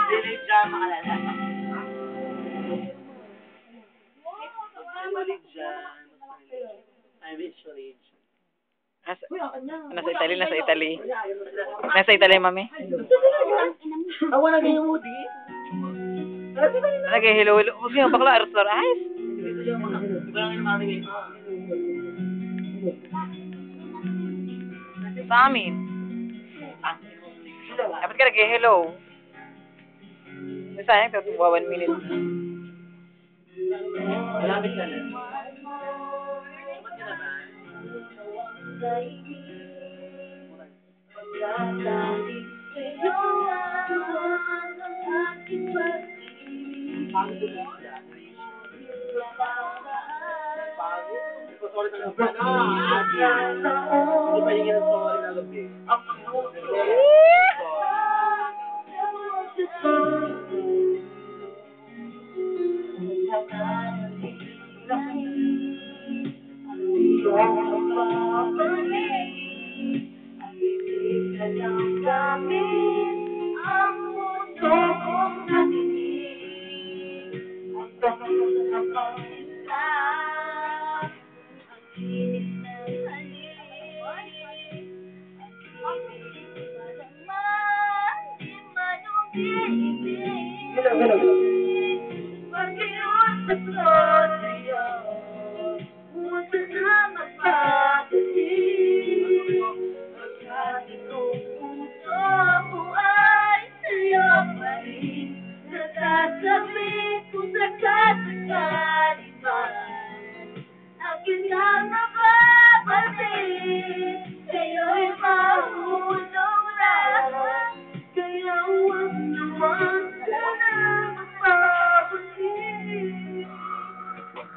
Dilidja, makalala. I wish Lidja. Nasa Italy, nasa Italy. Nasa Italy, mami. Awa na ganyan mo, di? Lagi, hello, hello. Huwag yung bakla, aras ayos. Sa amin. Dapat ka lagi, hello. Sayang, tutuwa 1 minute. Malapit ka na. Ba't ka na ba?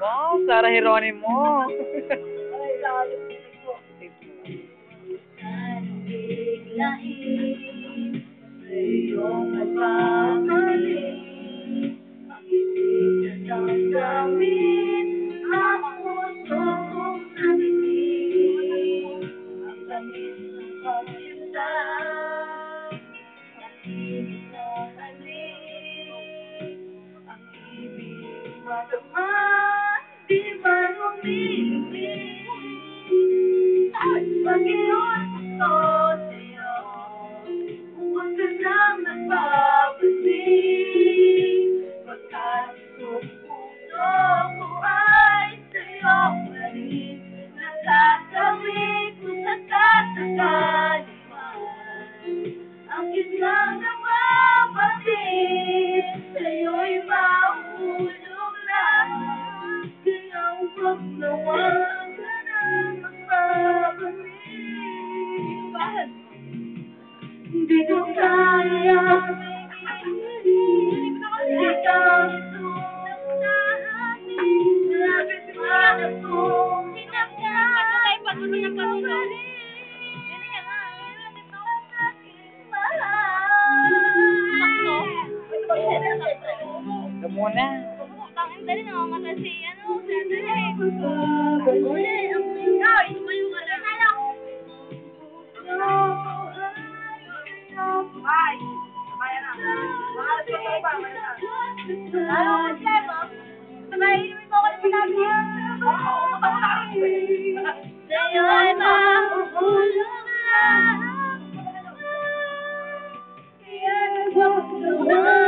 Wow, Sarah Geronimo. Hindi ko kaya ikaw lapit na ako patuloy na patuloy Ito muna. Tangin dali na mga si uli ang ikaw tumayo ka na bye bye na ano problema sabay inumin mo ako ng malaki sa'yo ay mahulog lang kaya nagwawag